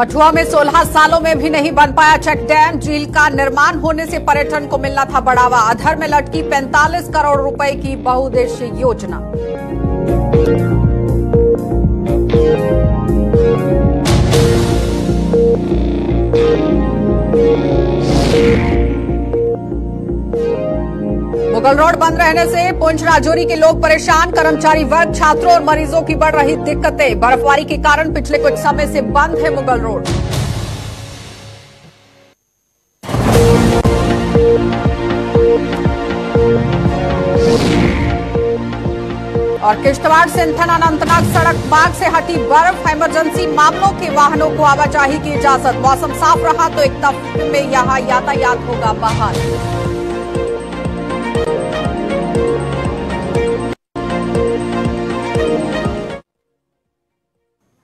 कठुआ में 16 सालों में भी नहीं बन पाया चेक डैम। झील का निर्माण होने से पर्यटन को मिलना था बढ़ावा। अधर में लटकी 45 करोड़ रुपए की बहुउद्देशीय योजना। मुगल रोड बंद रहने से पुंछ राजौरी के लोग परेशान। कर्मचारी वर्ग, छात्रों और मरीजों की बढ़ रही दिक्कतें। बर्फबारी के कारण पिछले कुछ समय से बंद है मुगल रोड। और किश्तवाड़ सिंथन अनंतनाग सड़क मार्ग से हटी बर्फ। इमरजेंसी मामलों के वाहनों को आवाजाही की इजाजत। मौसम साफ रहा तो एक हफ्ते में यहां यातायात होगा बहाल।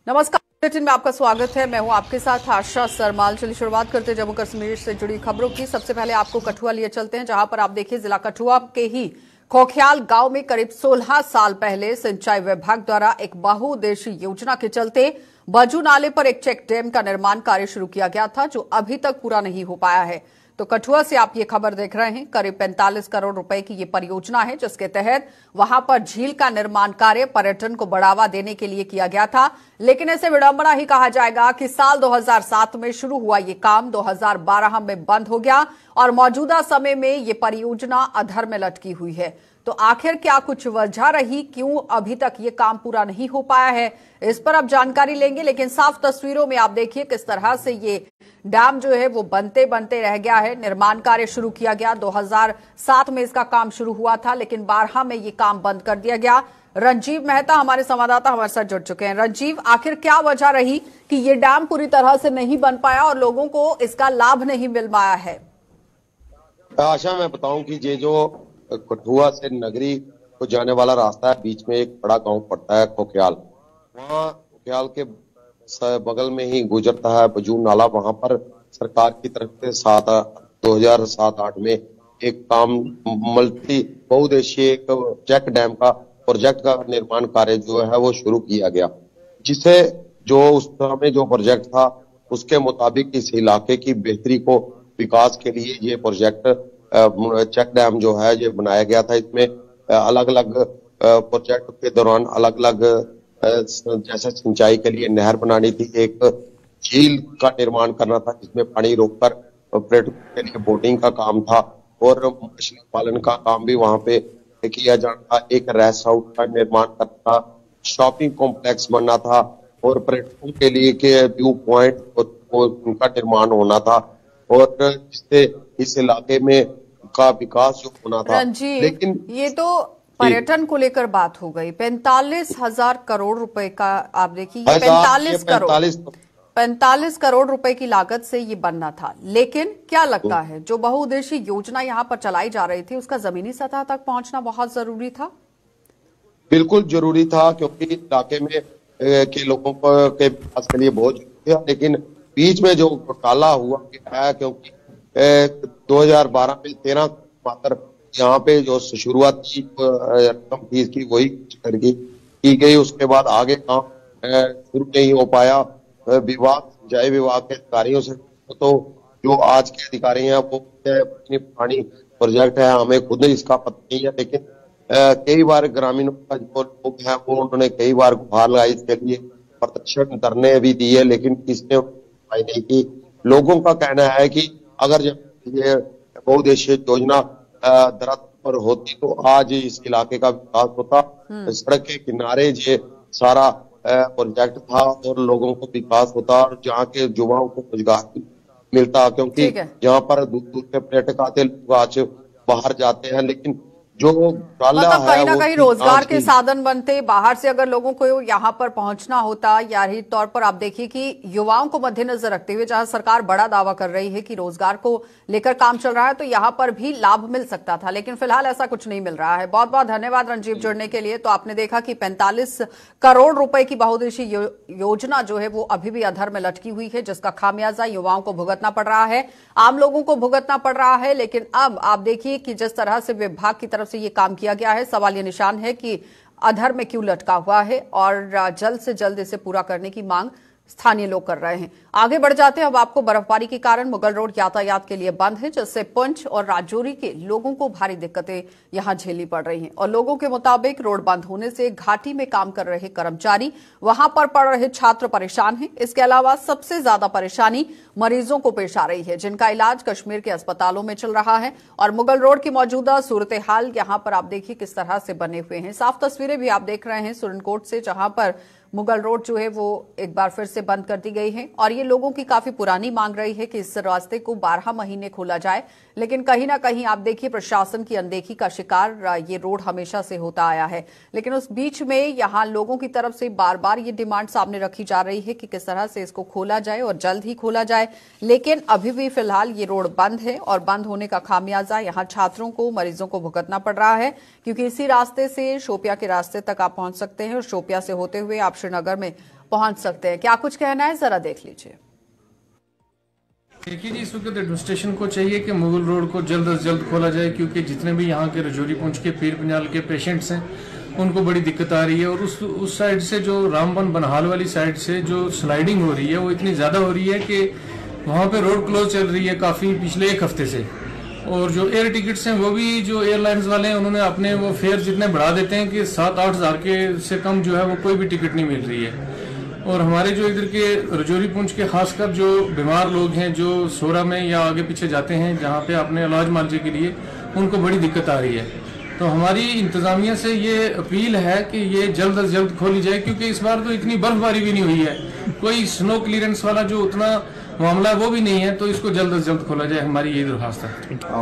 नमस्कार, बुलेटिन में आपका स्वागत है। मैं हूं आपके साथ आशा सरमाल। चलिए शुरुआत करते हैं जम्मू कश्मीर से जुड़ी खबरों की। सबसे पहले आपको कठुआ लिए चलते हैं, जहां पर आप देखिए जिला कठुआ के ही खोखियाल गांव में करीब 16 साल पहले सिंचाई विभाग द्वारा एक बहुउद्देशीय योजना के चलते बजू नाले पर एक चेक डैम का निर्माण कार्य शुरू किया गया था, जो अभी तक पूरा नहीं हो पाया है। तो कठुआ से आप ये खबर देख रहे हैं। करीब 45 करोड़ रुपए की ये परियोजना है, जिसके तहत वहां पर झील का निर्माण कार्य पर्यटन को बढ़ावा देने के लिए किया गया था। लेकिन इसे विडंबना ही कहा जाएगा कि साल 2007 में शुरू हुआ ये काम 2012 में बंद हो गया और मौजूदा समय में ये परियोजना अधर में लटकी हुई है। तो आखिर क्या कुछ वजह रही, क्यों अभी तक ये काम पूरा नहीं हो पाया है, इस पर अब जानकारी लेंगे। लेकिन साफ तस्वीरों में आप देखिए किस तरह से ये डैम जो है वो बनते बनते रह गया है। निर्माण कार्य शुरू किया गया 2007 में, इसका काम शुरू हुआ था, लेकिन 12 में ये काम बंद कर दिया गया। रंजीव मेहता हमारे संवाददाता हमारे साथ जुड़ चुके हैं। रंजीव, आखिर क्या वजह रही कि ये डैम पूरी तरह से नहीं बन पाया और लोगों को इसका लाभ नहीं मिल पाया है? आशा, मैं बताऊं कि ये जो कठुआ से नगरी को जाने वाला रास्ता है, बीच में एक बड़ा गांव पड़ता है खोखियाल। वहाँ खोखियाल के बगल में ही गुजरता है बजू नाला। वहां पर सरकार की तरफ से 2007-8 में एक काम मल्टी बहुउद्देशीय एक चेक डैम का प्रोजेक्ट का निर्माण कार्य जो है वो शुरू किया गया, जिसे जो उस समय जो प्रोजेक्ट था उसके मुताबिक इस इलाके की बेहतरी को विकास के लिए ये प्रोजेक्ट चेक डैम जो है ये बनाया गया था। इसमें अलग अलग प्रोजेक्ट के दौरान अलग अलग जैसे सिंचाई के लिए नहर बनानी थी, एक झील का निर्माण करना था जिसमें पानी रोककर पर्यटकों के लिए बोटिंग का काम था और मछली पालन का काम भी वहां पे किया जाना था। एक रेस्ट हाउस का निर्माण करना था, शॉपिंग कॉम्प्लेक्स बनना था और पर्यटकों के लिए के व्यू पॉइंट उनका निर्माण होना था और जिससे इस इलाके में का विकास जो होना था। लेकिन ये तो पर्यटन को लेकर बात हो गई। 45,000 करोड़ रुपए का आप देखिए, 45 करोड़ रुपए की लागत से ये बनना था। लेकिन क्या लगता है जो बहुउद्देशीय योजना यहाँ पर चलाई जा रही थी उसका जमीनी सतह तक पहुंचना बहुत जरूरी था? बिल्कुल जरूरी था, क्योंकि इलाके में के लोगों के विकास के लिए बहुत जरूरी था। लेकिन बीच में जो घोटाला हुआ है, क्योंकि 2012 में 13 मात्र यहाँ पे जो शुरुआती रकम थी इसकी वही की गई। उसके बाद आगे काम शुरू नहीं हो पाया। सिंचाई विभाग के अधिकारियों से तो जो आज के अधिकारी हैं वो अपनी पुरानी प्रोजेक्ट है, हमें खुद इसका पता नहीं है। लेकिन कई बार ग्रामीणों का जो लोग हैं वो उन्होंने कई बार गुहार लगाई, इसके लिए प्रदर्शन करने भी दिए, लेकिन किसने नहीं की। लोगों का कहना है कि अगर जब ये बहुउद्देशीय योजना दरअसल पर होती तो आज इस इलाके का विकास होता। सड़क के किनारे ये सारा प्रोजेक्ट था और लोगों को विकास होता और जहाँ के युवाओं को रोजगार मिलता, क्योंकि जहाँ पर दूर दूर के पर्यटक आते, लोग आज बाहर जाते हैं। लेकिन जो मतलब कहीं ना कहीं रोजगार के साधन बनते, बाहर से अगर लोगों को यहाँ पर पहुंचना होता। यानी तौर पर आप देखिए कि युवाओं को मद्देनजर रखते हुए जहां सरकार बड़ा दावा कर रही है कि रोजगार को लेकर काम चल रहा है, तो यहाँ पर भी लाभ मिल सकता था, लेकिन फिलहाल ऐसा कुछ नहीं मिल रहा है। बहुत बहुत धन्यवाद रंजीव जुड़ने के लिए। तो आपने देखा कि 45 करोड़ रुपए की बहुउद्देशीय योजना जो है वो अभी भी अधर में लटकी हुई है, जिसका खामियाजा युवाओं को भुगतना पड़ रहा है, आम लोगों को भुगतना पड़ रहा है। लेकिन अब आप देखिए कि जिस तरह से विभाग की तरफ से ये काम किया गया है, सवाल ये निशान है कि अधर में क्यों लटका हुआ है और जल्द से जल्द इसे पूरा करने की मांग स्थानीय लोग कर रहे हैं। आगे बढ़ जाते हैं। अब आपको बर्फबारी के कारण मुगल रोड यातायात के लिए बंद है, जिससे पुंछ और राजौरी के लोगों को भारी दिक्कतें यहां झेलनी पड़ रही हैं। और लोगों के मुताबिक रोड बंद होने से घाटी में काम कर रहे कर्मचारी, वहां पर पढ़ रहे छात्र परेशान हैं। इसके अलावा सबसे ज्यादा परेशानी मरीजों को पेश आ रही है, जिनका इलाज कश्मीर के अस्पतालों में चल रहा है। और मुगल रोड की मौजूदा सूरत हाल यहां पर आप देखिए किस तरह से बने हुए हैं। साफ तस्वीरें भी आप देख रहे हैं सुरनकोट से, जहां पर मुगल रोड जो है वो एक बार फिर से बंद कर दी गई है। और ये लोगों की काफी पुरानी मांग रही है कि इस रास्ते को 12 महीने खोला जाए, लेकिन कहीं ना कहीं आप देखिए प्रशासन की अनदेखी का शिकार ये रोड हमेशा से होता आया है। लेकिन उस बीच में यहां लोगों की तरफ से बार बार ये डिमांड सामने रखी जा रही है कि किस तरह से इसको खोला जाए और जल्द ही खोला जाए। लेकिन अभी भी फिलहाल ये रोड बंद है और बंद होने का खामियाजा यहां छात्रों को, मरीजों को भुगतना पड़ रहा है, क्योंकि इसी रास्ते से शोपिया के रास्ते तक आप पहुंच सकते हैं और शोपिया से होते हुए आप श्रीनगर में पहुंच सकते हैं। क्या कुछ कहना है जरा देख लीजिए। देखिए जी, इस वक्त एडमिनिस्ट्रेशन को चाहिए कि मुगल रोड को जल्द से जल्द खोला जाए, क्योंकि जितने भी यहाँ के रजौरी पुंछ के पीर पंजाल के पेशेंट्स हैं उनको बड़ी दिक्कत आ रही है। और उस साइड से जो रामबन बनहाल वाली साइड से जो स्लाइडिंग हो रही है वो इतनी ज़्यादा हो रही है कि वहाँ पे रोड क्लोज चल रही है काफ़ी पिछले एक हफ्ते से। और जो एयर टिकट्स हैं वो भी जो एयरलाइंस वाले हैं उन्होंने अपने वो फेयर जितने बढ़ा देते हैं कि 7-8 हज़ार के से कम जो है वो कोई भी टिकट नहीं मिल रही है। और हमारे जो इधर के रजौरी पुंछ के खासकर जो बीमार लोग हैं जो सोरा में या आगे पीछे जाते हैं जहाँ पे अपने इलाज मुआवजे के लिए, उनको बड़ी दिक्कत आ रही है। तो हमारी इंतजामिया से ये अपील है कि ये जल्द से जल्द खोली जाए, क्योंकि इस बार तो इतनी बर्फबारी भी नहीं हुई है, कोई स्नो क्लियरेंस वाला जो उतना मामला वो भी नहीं है, तो इसको जल्द से जल्द खोला जाए, हमारी ये दरख्वास्त है।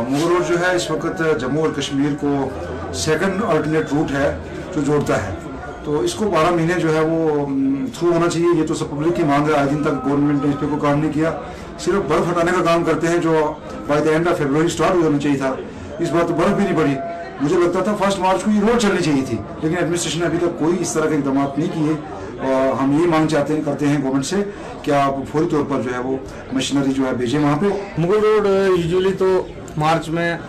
मुगल रोड जो है इस वक्त जम्मू और कश्मीर को सेकंड अल्टरनेट रूट है जो जोड़ता है, तो इसको 12 महीने जो है वो थ्रू होना चाहिए। ये तो सब पब्लिक की मांग है, आज दिन तक गवर्नमेंट ने इस पर कोई काम नहीं किया, सिर्फ बर्फ हटाने का काम करते हैं जो by the end of February start होना चाहिए था। इस बार तो बर्फ भी नहीं पड़ी, मुझे लगता था 1 मार्च को ये रोड चलनी चाहिए थी, लेकिन एडमिनिस्ट्रेशन ने अभी तक कोई इस तरह के इकदाम नहीं किए। और हम ये मांग करते हैं गवर्नमेंट से कि आप फौरी तौर पर जो है वो मशीनरी जो है भेजें वहाँ पे। मुगल रोड यूजुअली तो मार्च में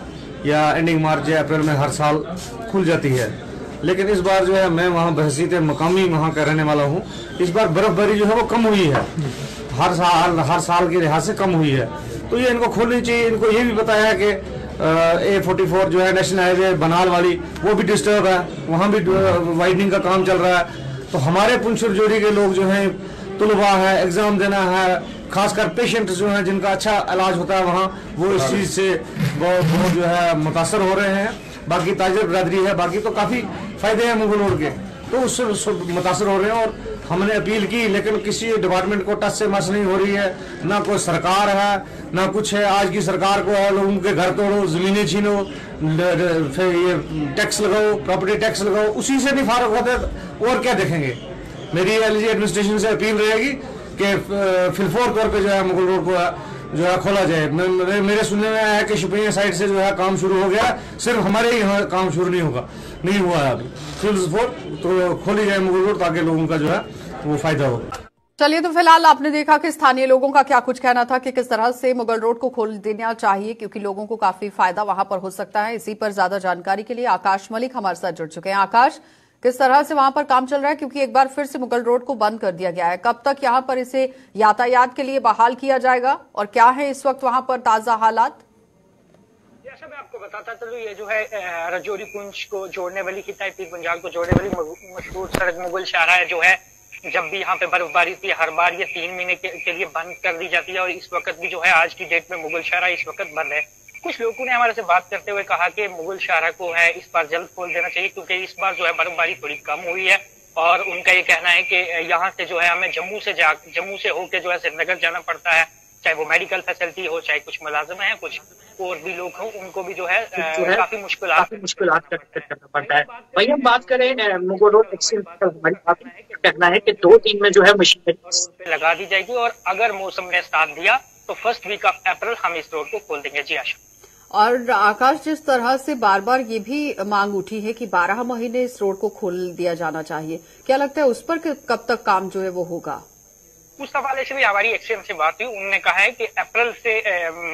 या एंडिंग मार्च या अप्रैल में हर साल खुल जाती है, लेकिन इस बार जो है मैं वहाँ बहसीत मकामी वहाँ का रहने वाला हूँ, इस बार बर्फबारी जो है वो कम हुई है, हर साल के लिहाज से कम हुई है, तो ये इनको खोलनी चाहिए। इनको ये भी बताया है कि A44 जो है नेशनल हाईवे बनाल वाली वो भी डिस्टर्ब है, वहाँ भी वाइडनिंग का काम चल रहा है। तो हमारे पुंछ रजौरी के लोग जो हैं, तुलबा है, एग्जाम देना है, खासकर पेशेंट जो हैं जिनका अच्छा इलाज होता है वहाँ, वो इस चीज़ से बहुत जो है मुतासर हो रहे हैं। बाकी ताजिर बरादरी है, बाकी तो काफ़ी फायदे हैं मुगल रोड के, तो उससे मुतासर हो रहे हैं। और हमने अपील की, लेकिन किसी डिपार्टमेंट को टच से मस नहीं हो रही है, ना कोई सरकार है ना कुछ है। आज की सरकार को है लोगों के घर तोड़ो, जमीनें छीनो, फिर ये टैक्स लगाओ, प्रॉपर्टी टैक्स लगाओ, उसी से नहीं फारग होते और क्या देखेंगे। मेरी एडमिनिस्ट्रेशन से अपील रहेगी कि फिलफोर तौर पर जो है मुगल रोड को जो है खोला जाए। मेरे सुनने में आया है कि शुपिया साइड से जो है काम शुरू हो गया, सिर्फ हमारे यहाँ काम शुरू नहीं हुआ है अभी। फिलफोर तो खोली जाए मुगल रोड, ताकि लोगों का जो है वो फायदा हो। चलिए, तो फिलहाल आपने देखा कि स्थानीय लोगों का क्या कुछ कहना था कि किस तरह से मुगल रोड को खोल देना चाहिए, क्योंकि लोगों को काफी फायदा वहां पर हो सकता है। इसी पर ज्यादा जानकारी के लिए आकाश मलिक हमारे साथ जुड़ चुके हैं। आकाश, किस तरह से वहां पर काम चल रहा है, क्योंकि एक बार फिर से मुगल रोड को बंद कर दिया गया है, कब तक यहां पर इसे यातायात के लिए बहाल किया जाएगा और क्या है इस वक्त वहां पर ताजा हालात? जैसा मैं आपको बताता चलूं, ये जो है रजौरी पुंछ को जोड़ने वाली, हिताई पीर पंजाल को जोड़ने वाली मशहूर सड़क मुगल शाहराह जो है, जब भी यहाँ पे बर्फबारी थी हर बार ये 3 महीने के लिए बंद कर दी जाती है। और इस वक्त भी जो है आज की डेट में मुगल शाहराह इस वक्त बंद है। कुछ लोगों ने हमारे से बात करते हुए कहा कि मुगल शाहराह को है इस बार जल्द खोल देना चाहिए, क्योंकि इस बार जो है बर्फबारी थोड़ी कम हुई है। और उनका ये कहना है कि यहाँ से जो है हमें जम्मू से होकर जो है श्रीनगर जाना पड़ता है, चाहे वो मेडिकल फैसिलिटी हो, चाहे कुछ मुलाजिम है, कुछ और भी लोग हों, उनको भी जो है काफी मुश्किलात करना पड़ता है। वही हम बात करें मुगल रोड हमारी काफी कहना है कि 2 दिन में जो है मशीनरी लगा दी जाएगी, और अगर मौसम ने साथ दिया तो फर्स्ट वीक ऑफ अप्रैल हम इस रोड को खोल देंगे। जी आशा। और आकाश, जिस तरह से बार बार ये भी मांग उठी है कि 12 महीने इस रोड को खोल दिया जाना चाहिए, क्या लगता है उस पर कब तक काम जो है वो होगा? उस हवाले से भी हमारी एक्सचेंज से बात हुई, उन्होंने कहा है कि अप्रैल से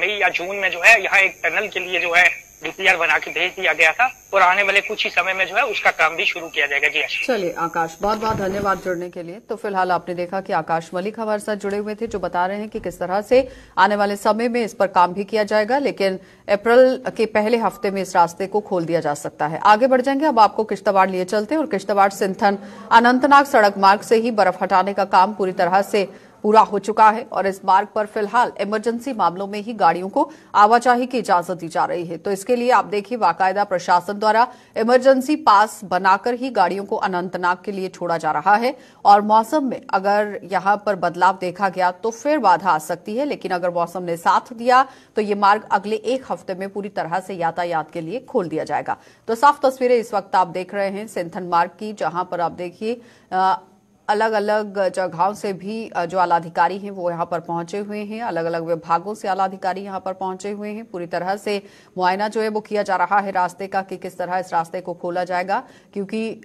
मई या जून में जो है यहाँ एक टनल के लिए जो है डीपीआर बना के भेज दिया गया था और आने वाले कुछ ही समय में जो है उसका काम भी शुरू किया जाएगा। जी चलिए आकाश, बहुत बहुत धन्यवाद जुड़ने के लिए। तो फिलहाल आपने देखा कि आकाश मलिक हमारे साथ जुड़े हुए थे, जो बता रहे हैं कि किस तरह से आने वाले समय में इस पर काम भी किया जाएगा, लेकिन अप्रैल के पहले हफ्ते में इस रास्ते को खोल दिया जा सकता है। आगे बढ़ जाएंगे, अब आपको किश्तवाड़ लिए चलते हैं और किश्तवाड़ सिंथन अनंतनाग सड़क मार्ग से ही बर्फ हटाने का काम पूरी तरह से पूरा हो चुका है और इस मार्ग पर फिलहाल इमरजेंसी मामलों में ही गाड़ियों को आवाजाही की इजाजत दी जा रही है। तो इसके लिए आप देखिए, बाकायदा प्रशासन द्वारा इमरजेंसी पास बनाकर ही गाड़ियों को अनंतनाग के लिए छोड़ा जा रहा है और मौसम में अगर यहां पर बदलाव देखा गया तो फिर बाधा आ सकती है, लेकिन अगर मौसम ने साथ दिया तो ये मार्ग अगले एक हफ्ते में पूरी तरह से यातायात के लिए खोल दिया जाएगा। तो साफ तस्वीरें इस वक्त आप देख रहे हैं सिंथन मार्ग की, जहां पर आप देखिए अलग अलग जगहों से भी जो आलाधिकारी हैं वो यहाँ पर पहुंचे हुए हैं, अलग अलग विभागों से आलाधिकारी यहाँ पर पहुंचे हुए हैं। पूरी तरह से मुआयना जो है वो किया जा रहा है रास्ते का कि किस तरह इस रास्ते को खोला जाएगा, क्योंकि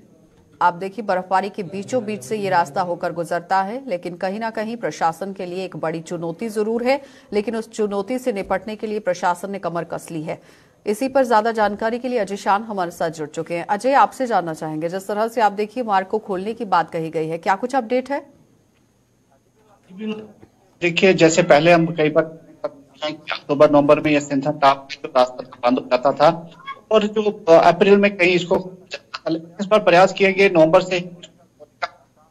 आप देखिए बर्फबारी के बीचों बीच से ये रास्ता होकर गुजरता है, लेकिन कहीं ना कहीं प्रशासन के लिए एक बड़ी चुनौती जरूर है, लेकिन उस चुनौती से निपटने के लिए प्रशासन ने कमर कस ली है। इसी पर ज्यादा जानकारी के लिए अजय शान हमारे साथ जुड़ चुके हैं। अजय, आपसे जानना चाहेंगे, जिस तरह से आप देखिए मार्ग को खोलने की बात कही गई है, क्या कुछ अपडेट है? देखिए, जैसे पहले हम कई बार अक्टूबर नवंबर में यह सिंथन टॉप रास्ता बंद हो जाता था और जो अप्रैल में कहीं इसको इस पर प्रयास किए गए, नवंबर से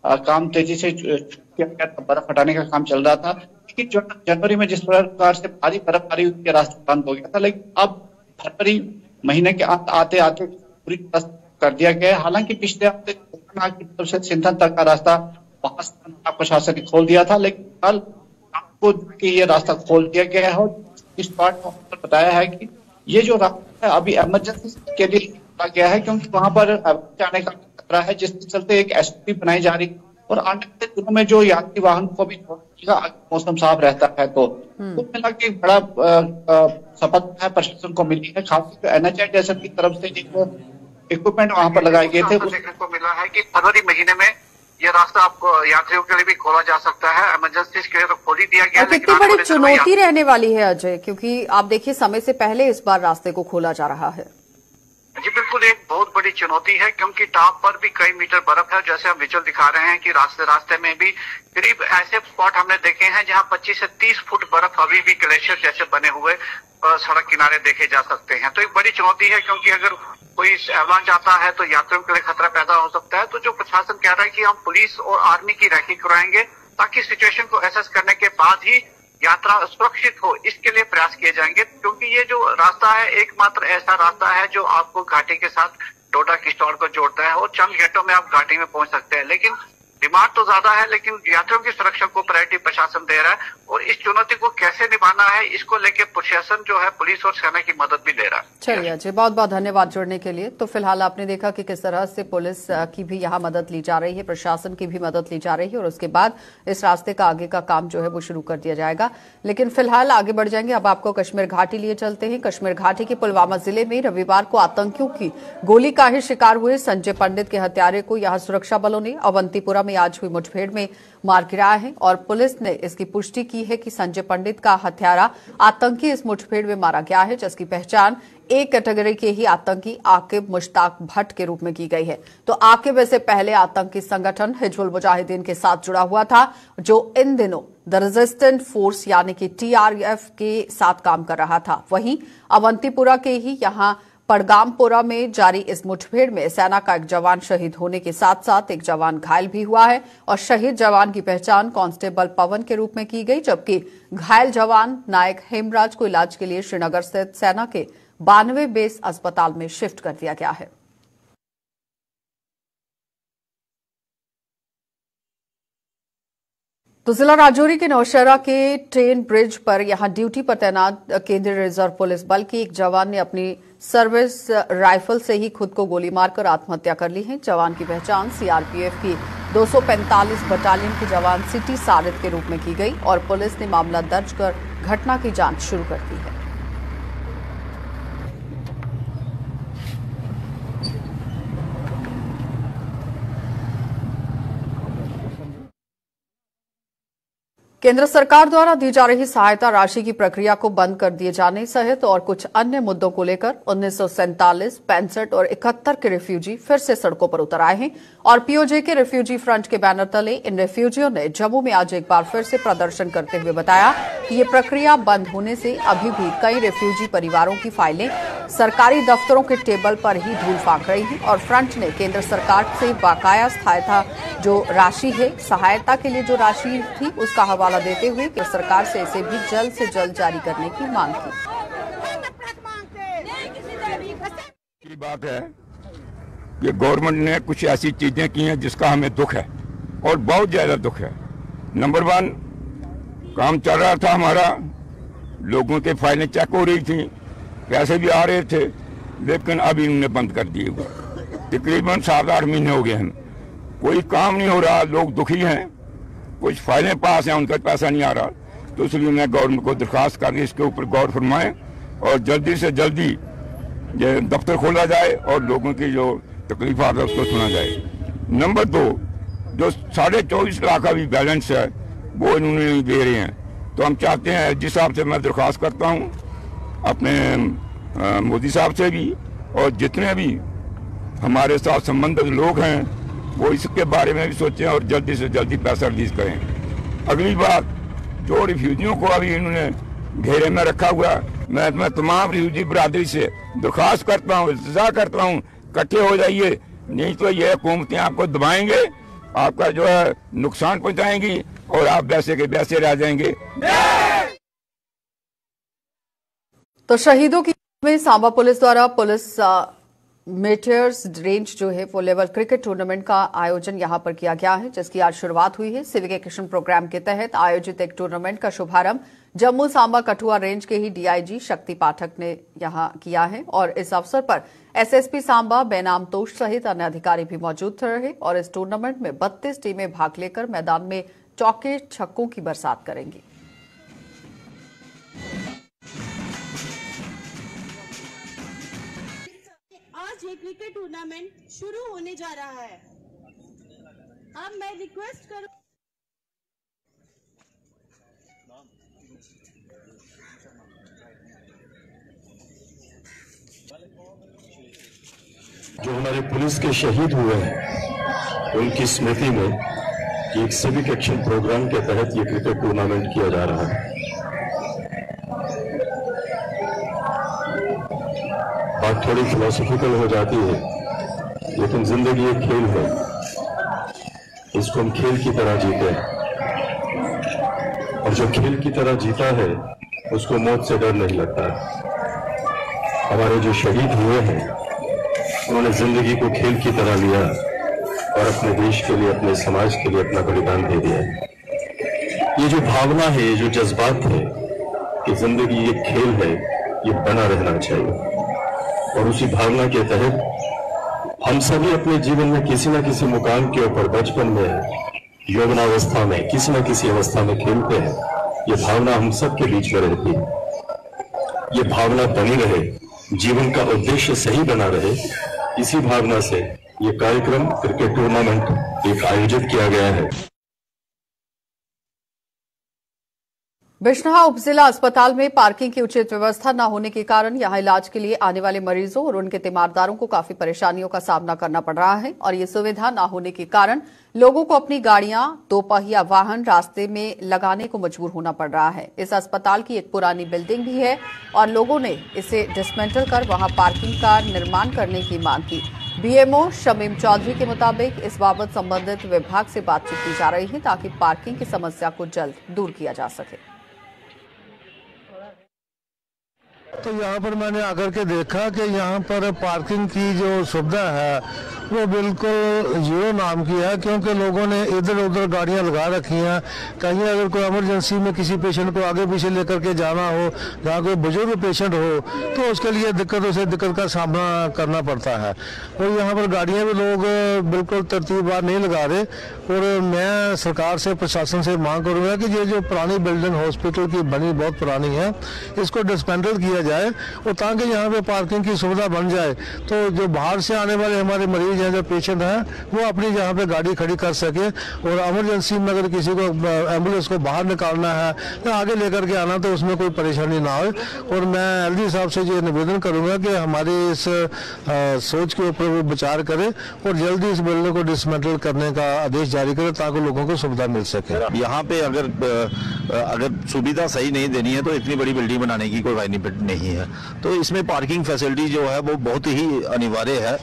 काम तेजी से किया गया, बर्फ हटाने का काम चल रहा था। लेकिन जनवरी में जिस प्रकार से भारी बर्फबारी हुई, रास्ता बंद हो गया था, लेकिन अब फरवरी महीने के आते आते पूरी तरह कर दिया गया है। हालांकि पिछले हफ्ते की तरफ से सिंथन तक का रास्ता प्रशासन ने खोल दिया था, लेकिन कल आपको ये रास्ता खोल दिया गया है और इस बात को बताया है कि ये जो रास्ता है अभी इमरजेंसी के लिए खोला गया है, क्योंकि वहां पर जाने का खतरा है, जिसके चलते एक एसओपी बनाई जा रही है और आने वाले दिनों में जो यात्री वाहन को भी मौसम साफ रहता है तो कुल मिला के बड़ा सफलता है प्रशासन को मिली है। खासकर एनएचआई की तरफ से जो इक्विपमेंट वहां पर लगाए गए थे देखने को मिला है कि फरवरी महीने में ये रास्ता आपको यात्रियों के लिए भी खोला जा सकता है। इमरजेंसी के लिए तो खोल ही दिया गया है। कितनी बड़ी चुनौती रहने वाली है अजय, क्योंकि आप देखिए समय से पहले इस बार रास्ते को खोला जा रहा है। जी बिल्कुल, एक बहुत बड़ी चुनौती है, क्योंकि टॉप पर भी कई मीटर बर्फ है। जैसे हम विजुअल दिखा रहे हैं कि रास्ते में भी करीब ऐसे स्पॉट हमने देखे हैं जहां 25 से 30 फुट बर्फ अभी भी ग्लेशियर जैसे बने हुए सड़क किनारे देखे जा सकते हैं। तो एक बड़ी चुनौती है, क्योंकि अगर कोई एवलांच आता है तो यात्रियों के लिए खतरा पैदा हो सकता है। तो जो प्रशासन कह रहा है कि हम पुलिस और आर्मी की रैंकिंग कराएंगे ताकि सिचुएशन को एसेस करने के बाद ही यात्रा सुरक्षित हो, इसके लिए प्रयास किए जाएंगे। क्योंकि ये जो रास्ता है एकमात्र ऐसा रास्ता है जो आपको घाटी के साथ डोडा किश्तवाड़ को जोड़ता है और चंद घंटों में आप घाटी में पहुंच सकते हैं। लेकिन डिमांड तो ज्यादा है, लेकिन यात्रियों की सुरक्षा को प्रायोरिटी प्रशासन दे रहा है और इस चुनौती को कैसे निभाना है इसको लेके प्रशासन जो है पुलिस और सेना की मदद भी ले रहा है। चलिए अजय, बहुत बहुत धन्यवाद जुड़ने के लिए। तो फिलहाल आपने देखा कि किस तरह से पुलिस की भी यहाँ मदद ली जा रही है, प्रशासन की भी मदद ली जा रही है और उसके बाद इस रास्ते का आगे का काम जो है वो शुरू कर दिया जाएगा। लेकिन फिलहाल आगे बढ़ जाएंगे, अब आपको कश्मीर घाटी लिए चलते हैं। कश्मीर घाटी के पुलवामा जिले में रविवार को आतंकियों की गोली का ही शिकार हुए संजय पंडित के हत्यारे को यहाँ सुरक्षा बलों ने अवंतीपुरा में आज हुई मुठभेड़ में मार गिराया है और पुलिस ने इसकी पुष्टि की है कि संजय पंडित का हत्यारा आतंकी इस मुठभेड़ में मारा गया है, जिसकी पहचान एक कैटेगरी के ही आतंकी आकिब मुश्ताक भट्ट के रूप में की गई है। तो आकिब इससे पहले आतंकी संगठन हिजबुल मुजाहिदीन के साथ जुड़ा हुआ था, जो इन दिनों द रेजिस्टेंट फोर्स यानी कि टीआरएफ के साथ काम कर रहा था। वहीं अवंतीपुरा के ही यहां पड़गामपुरा में जारी इस मुठभेड़ में सेना का एक जवान शहीद होने के साथ साथ एक जवान घायल भी हुआ है और शहीद जवान की पहचान कांस्टेबल पवन के रूप में की गई, जबकि घायल जवान नायक हेमराज को इलाज के लिए श्रीनगर स्थित सेना के 92 बेस अस्पताल में शिफ्ट कर दिया गया है। तो जिला राजौरी के नौशहरा के ट्रेन ब्रिज पर यहां ड्यूटी पर तैनात केंद्रीय रिजर्व पुलिस बल के एक जवान ने अपनी सर्विस राइफल से ही खुद को गोली मारकर आत्महत्या कर ली है। जवान की पहचान सीआरपीएफ की 245 बटालियन के जवान सिटी सारिद के रूप में की गई और पुलिस ने मामला दर्ज कर घटना की जांच शुरू कर दी है। केंद्र सरकार द्वारा दी जा रही सहायता राशि की प्रक्रिया को बंद कर दिए जाने सहित और कुछ अन्य मुद्दों को लेकर 1947, 65 और 71 के रिफ्यूजी फिर से सड़कों पर उतर आए हैं और पीओजे के रिफ्यूजी फ्रंट के बैनर तले इन रिफ्यूजियों ने जम्मू में आज एक बार फिर से प्रदर्शन करते हुए बताया कि ये प्रक्रिया बंद होने से अभी भी कई रिफ्यूजी परिवारों की फाइलें सरकारी दफ्तरों के टेबल पर ही धूल फांक रही हैं और फ्रंट ने केंद्र सरकार से बकाया सहायता जो राशि है, सहायता के लिए जो राशि थी उसका हवाला देते हुए केंद्र सरकार से इसे भी जल्द से जल्द जारी करने की मांग की। बात है कि गवर्नमेंट ने कुछ ऐसी चीजें की हैं जिसका हमें दुख है और बहुत ज्यादा दुख है। नंबर 1, काम चल रहा था हमारा, लोगों के फाइलें चेक हो रही थी, पैसे भी आ रहे थे, लेकिन अभी इन्होंने बंद कर दिए हुए। तकरीबन 7-8 महीने हो गए हैं, कोई काम नहीं हो रहा, लोग दुखी हैं, कुछ फाइलें पास हैं, उनका पैसा नहीं आ रहा। तो इसलिए मैं गवर्नमेंट को दरख्वास्त कर दी इसके ऊपर गौर फरमाएं और जल्दी से जल्दी ये दफ्तर खोला जाए और लोगों की जो तकलीफ आ रहा है उसको सुना जाए। नंबर 2, जो 24.5 लाख का भी बैलेंस है वो इन्होंने नहीं दे रहे हैं। तो हम चाहते हैं, जिस हिसाब से मैं दरख्वास्त करता हूँ अपने मोदी साहब से भी और जितने भी हमारे साथ संबंधित लोग हैं वो इसके बारे में भी सोचें और जल्दी से जल्दी पैसा रिलीज करें। अगली बात, जो रिफ्यूजियों को अभी इन्होंने घेरे में रखा हुआ, मैं तमाम रिफ्यूजी बरादरी से दरख्वास्त करता हूँ, इल्तिजा करता हूँ, इकट्ठे हो जाइए, नहीं तो ये हुकूमतें आपको दबाएंगे, आपका जो है नुकसान पहुँचाएंगी और आप वैसे के वैसे रह जाएंगे। तो शहीदों की में सांबा पुलिस द्वारा पुलिस मेटियर्स रेंज जो है वो लेवल क्रिकेट टूर्नामेंट का आयोजन यहां पर किया गया है, जिसकी आज शुरुआत हुई है। सिविक एजुकेशन प्रोग्राम के तहत आयोजित एक टूर्नामेंट का शुभारंभ जम्मू सांबा कठुआ रेंज के ही डीआईजी शक्ति पाठक ने यहां किया है और इस अवसर पर एसएसपी सांबा बेनाम तोश सहित अन्य अधिकारी भी मौजूद रहे और इस टूर्नामेंट में 32 टीमें भाग लेकर मैदान में चौके छक्कों की बरसात करेंगी। आज ये क्रिकेट टूर्नामेंट शुरू होने जा रहा है। अब मैं रिक्वेस्ट करूं जो हमारे पुलिस के शहीद हुए हैं उनकी स्मृति में एक सिविक एक्शन प्रोग्राम के तहत ये क्रिकेट टूर्नामेंट किया जा रहा है। बात थोड़ी फिलोसॉफिकल हो जाती है, लेकिन जिंदगी एक खेल है, इसको हम खेल की तरह जीते हैं और जो खेल की तरह जीता है उसको मौत से डर नहीं लगता। हमारे जो शहीद हुए हैं उन्होंने जिंदगी को खेल की तरह लिया और अपने देश के लिए, अपने समाज के लिए अपना बलिदान दे दिया। ये जो भावना है, ये जो जज्बात है कि जिंदगी एक खेल है, ये बना रहना चाहिए और उसी भावना के तहत हम सभी अपने जीवन में किसी न किसी मुकाम के ऊपर बचपन में, यौवनावस्था में, किसी न किसी अवस्था में खेलते हैं। ये भावना हम सबके बीच में रहती है। ये भावना बनी रहे, जीवन का उद्देश्य सही बना रहे, इसी भावना से ये कार्यक्रम क्रिकेट टूर्नामेंट एक आयोजित किया गया है। बिश्नोई उपजिला अस्पताल में पार्किंग की उचित व्यवस्था न होने के कारण यहां इलाज के लिए आने वाले मरीजों और उनके तीमारदारों को काफी परेशानियों का सामना करना पड़ रहा है और ये सुविधा न होने के कारण लोगों को अपनी गाड़ियां, दोपहिया वाहन रास्ते में लगाने को मजबूर होना पड़ रहा है। इस अस्पताल की एक पुरानी बिल्डिंग भी है और लोगों ने इसे डिसमेंटल कर वहां पार्किंग का निर्माण करने की मांग की। बीएमओ शमीम चौधरी के मुताबिक इस बाबत संबंधित विभाग से बातचीत की जा रही है ताकि पार्किंग की समस्या को जल्द दूर किया जा सके। तो यहाँ पर मैंने आकर के देखा कि यहाँ पर पार्किंग की जो सुविधा है वो बिल्कुल जीरो नाम की है, क्योंकि लोगों ने इधर उधर गाड़ियाँ लगा रखी हैं। कहीं अगर कोई इमरजेंसी में किसी पेशेंट को आगे पीछे लेकर के जाना हो, जहाँ कोई बुजुर्ग पेशेंट हो, तो उसके लिए दिक्कत का सामना करना पड़ता है और यहाँ पर गाड़ियाँ भी लोग बिल्कुल तरतीबवार नहीं लगा रहे। और मैं सरकार से, प्रशासन से मांग करूँगा कि ये जो पुरानी बिल्डिंग हॉस्पिटल की बनी बहुत पुरानी है, इसको डिसमेंटल किया जाए और ताकि यहाँ पे पार्किंग की सुविधा बन जाए, तो जो बाहर से आने वाले हमारे मरीज जहाँ जहाँ पेशेंट हैं वो अपनी जहाँ पे गाड़ी खड़ी कर सके, और इमरजेंसी में अगर किसी को एम्बुलेंस को बाहर निकालना है या आगे लेकर के आना तो उसमें कोई परेशानी ना हो। और मैं एलडी साहब से ये निवेदन करूंगा कि हमारी इस सोच के ऊपर वो विचार करें और जल्दी इस बिल्डिंग को डिसमेंटल करने का आदेश जारी करें ताकि लोगों को सुविधा मिल सके। यहाँ पे अगर सुविधा सही नहीं देनी है तो इतनी बड़ी बिल्डिंग बनाने की कोई वाजिब नहीं है। तो इसमें पार्किंग फैसिलिटी जो है वो बहुत ही अनिवार्य है,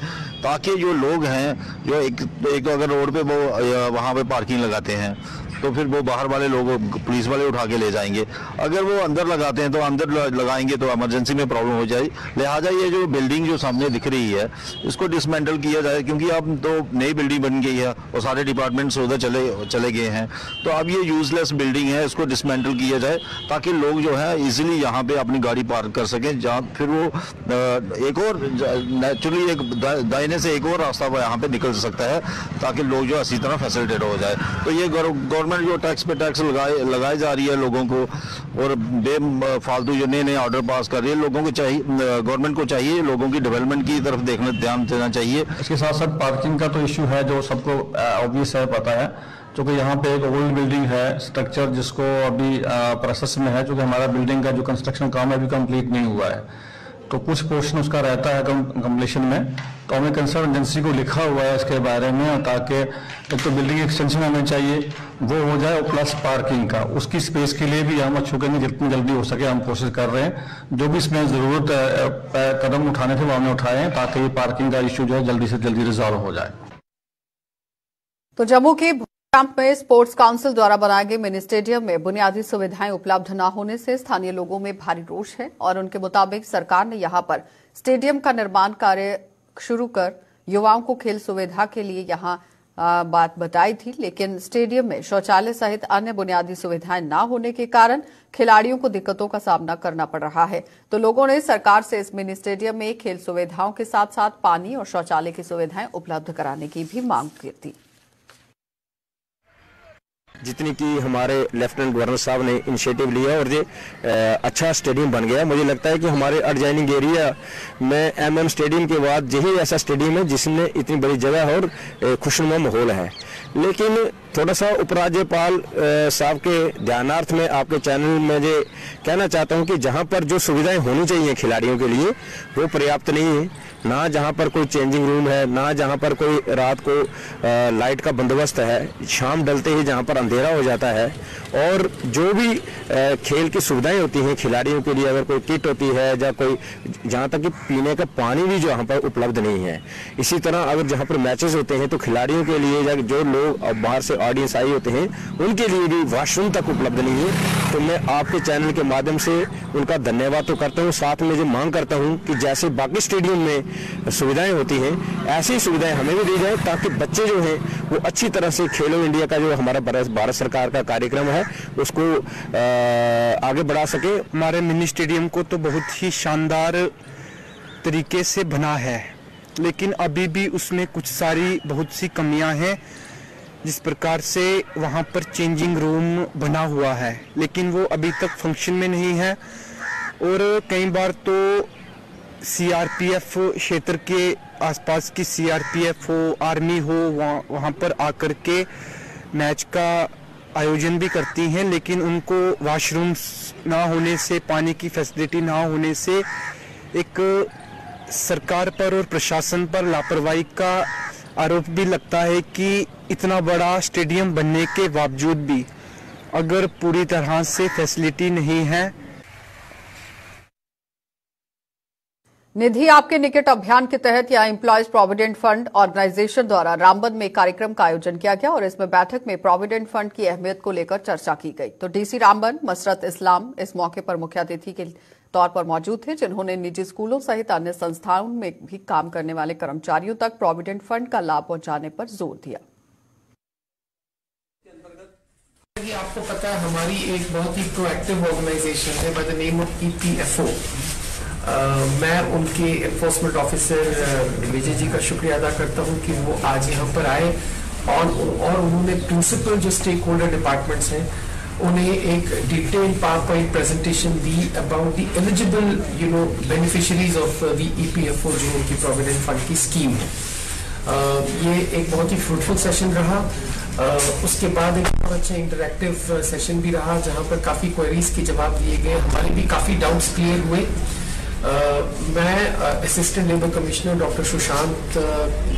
ताकि जो लोग हैं जो एक अगर रोड पे वो वहाँ पे पार्किंग लगाते हैं तो फिर वो बाहर वाले लोग पुलिस वाले उठा के ले जाएंगे। अगर वो अंदर लगाते हैं तो अंदर लगाएंगे तो इमरजेंसी में प्रॉब्लम हो जाए। लिहाजा ये जो बिल्डिंग जो सामने दिख रही है इसको डिसमेंटल किया जाए, क्योंकि अब तो नई बिल्डिंग बन गई है और सारे डिपार्टमेंट्स उधर चले गए हैं। तो अब ये यूजलेस बिल्डिंग है, इसको डिसमेंटल किया जाए ताकि लोग जो है इजीली यहाँ पे अपनी गाड़ी पार्क कर सकें। जहाँ फिर वो एक और नेचुरली एक दाहिने से एक और रास्ता यहाँ पे निकल सकता है ताकि लोग जो इसी तरह फैसिलिटेट हो जाए। तो ये गवर्नमेंट जो टैक्स पे टैक्स लगाई जा रही है लोगों को और बेफालतू जो नए ऑर्डर पास कर रही है, लोगों को चाहिए, गवर्नमेंट को चाहिए लोगों की डेवलपमेंट की तरफ ध्यान देना चाहिए। इसके साथ साथ पार्किंग का तो इश्यू है जो सबको ऑब्वियस है, पता है, क्योंकि यहाँ पे एक ओल्ड बिल्डिंग है स्ट्रक्चर जिसको अभी प्रोसेस में है, क्योंकि हमारा बिल्डिंग का जो कंस्ट्रक्शन काम है अभी कंप्लीट नहीं हुआ है, तो कुछ पोर्शन उसका रहता है कंप्लीशन में। तो हमने कंसर्न एजेंसी को लिखा हुआ है इसके बारे में, ताकि एक तो बिल्डिंग एक्सटेंशन होना चाहिए वो हो जाए, और प्लस पार्किंग का उसकी स्पेस के लिए भी हम अच्छे नहीं जितनी जल्दी हो सके हम कोशिश कर रहे हैं। जो भी इसमें जरूरत कदम उठाने थे वो हमने उठाए हैं ताकि ये पार्किंग का इश्यू जो है जल्दी से जल्दी रिजॉल्व हो जाए। तो जम्मू के कैंप में स्पोर्ट्स काउंसिल द्वारा बनाए गए मिनी स्टेडियम में बुनियादी सुविधाएं उपलब्ध न होने से स्थानीय लोगों में भारी रोष है और उनके मुताबिक सरकार ने यहां पर स्टेडियम का निर्माण कार्य शुरू कर युवाओं को खेल सुविधा के लिए यहां बात बताई थी, लेकिन स्टेडियम में शौचालय सहित अन्य बुनियादी सुविधाएं न होने के कारण खिलाड़ियों को दिक्कतों का सामना करना पड़ रहा है। तो लोगों ने सरकार से इस मिनी स्टेडियम में खेल सुविधाओं के साथ साथ पानी और शौचालय की सुविधाएं उपलब्ध कराने की भी मांग की थी। जितनी की हमारे लेफ्टिनेंट गवर्नर साहब ने इनिशिएटिव लिया और ये अच्छा स्टेडियम बन गया। मुझे लगता है कि हमारे एडजॉइनिंग एरिया में एमएम स्टेडियम के बाद यही ऐसा स्टेडियम है जिसमें इतनी बड़ी जगह है और खुशनुमा माहौल है। लेकिन थोड़ा सा उपराज्यपाल साहब के ध्यानार्थ में आपके चैनल में ये कहना चाहता हूं कि जहां पर जो सुविधाएं होनी चाहिए खिलाड़ियों के लिए वो पर्याप्त नहीं है। ना जहां पर कोई चेंजिंग रूम है, ना जहां पर कोई रात को लाइट का बंदोबस्त है, शाम ढलते ही जहां पर अंधेरा हो जाता है, और जो भी खेल की सुविधाएं होती हैं खिलाड़ियों के लिए, अगर कोई किट होती है या कोई जहां तक कि पीने का पानी भी जो यहाँ पर उपलब्ध नहीं है। इसी तरह अगर जहां पर मैचेस होते हैं तो खिलाड़ियों के लिए या जो लोग बाहर से ऑडियंस आई होते हैं उनके लिए भी वॉशरूम तक उपलब्ध नहीं है। तो मैं आपके चैनल के माध्यम से उनका धन्यवाद तो करता हूँ, साथ में जो मांग करता हूँ कि जैसे बाकी स्टेडियम में सुविधाएं होती हैं ऐसी सुविधाएं हमें भी दी जाए ताकि बच्चे जो हैं वो अच्छी तरह से खेलो इंडिया का जो हमारा भारत सरकार का कार्यक्रम है उसको आगे बढ़ा सके। हमारे मिनी स्टेडियम को तो बहुत ही शानदार तरीके से बना है, लेकिन अभी भी उसमें कुछ सारी बहुत सी कमियां हैं। जिस प्रकार से वहां पर चेंजिंग रूम बना हुआ है लेकिन वो अभी तक फंक्शन में नहीं है, और कई बार तो सीआरपीएफ क्षेत्र के आसपास की सीआरपीएफ हो, आर्मी हो, वहां पर आकर के मैच का आयोजन भी करती हैं, लेकिन उनको वॉशरूम्स ना होने से, पानी की फैसिलिटी ना होने से एक सरकार पर और प्रशासन पर लापरवाही का आरोप भी लगता है कि इतना बड़ा स्टेडियम बनने के बावजूद भी अगर पूरी तरह से फैसिलिटी नहीं है। निधि आपके निकट अभियान के तहत या एम्प्लॉयज प्रोविडेंट फंड ऑर्गेनाइजेशन द्वारा रामबन में कार्यक्रम का आयोजन किया गया और इसमें बैठक में प्रोविडेंट फंड की अहमियत को लेकर चर्चा की गई। तो डीसी रामबन मसरत इस्लाम इस मौके पर मुख्य अतिथि के तौर पर मौजूद थे, जिन्होंने निजी स्कूलों सहित अन्य संस्थाओं में भी काम करने वाले कर्मचारियों तक प्रोविडेंट फंड का लाभ पहुंचाने पर जोर दिया। आपको पता है हमारी एक बहुत ही प्रोएक्टिव ऑर्गेनाइजेशन है by the name of EPFO। मैं उनके एनफोर्समेंट ऑफिसर विजय जी का शुक्रिया अदा करता हूं कि वो आज यहाँ पर आए और उन्होंने प्रिंसिपल जो स्टेक होल्डर डिपार्टमेंट्स हैं उन्हें एक detail PowerPoint presentation the about the eligible beneficiaries of the EPFO जो उनकी प्रोविडेंट फंड की स्कीम है। ये एक बहुत ही फ्रूटफुल सेशन रहा। उसके बाद एक बहुत अच्छा इंटरैक्टिव सेशन भी रहा जहां पर काफ़ी क्वेरीज के जवाब दिए गए, हमारे भी काफ़ी डाउट्स क्लियर हुए। मैं assistant labour commissioner doctor Sushant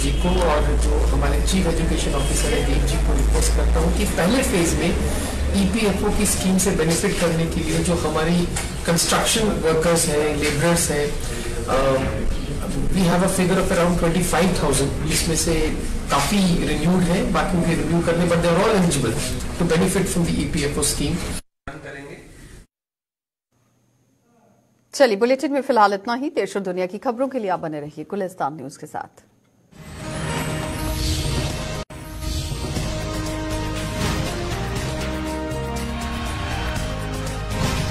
ji को और जो हमारे चीफ एजुकेशन ऑफिसर है दीप जी को रिक्वेस्ट करता हूं कि पहले फेज में EPFO की स्कीम से बेनिफिट करने के लिए जो हमारी कंस्ट्रक्शन वर्कर्स हैं, लेबरर्स हैं, we have a figure of around 25,000, जिसमें से काफी रिन्यूड है, बाकी उनके रिन्यू करने but they are all eligible to benefit from the EPFO scheme. चलिए, बुलेटिन में फिलहाल इतना ही। देश और दुनिया की खबरों के लिए आप बने रहिए गुलिस्तान न्यूज के साथ।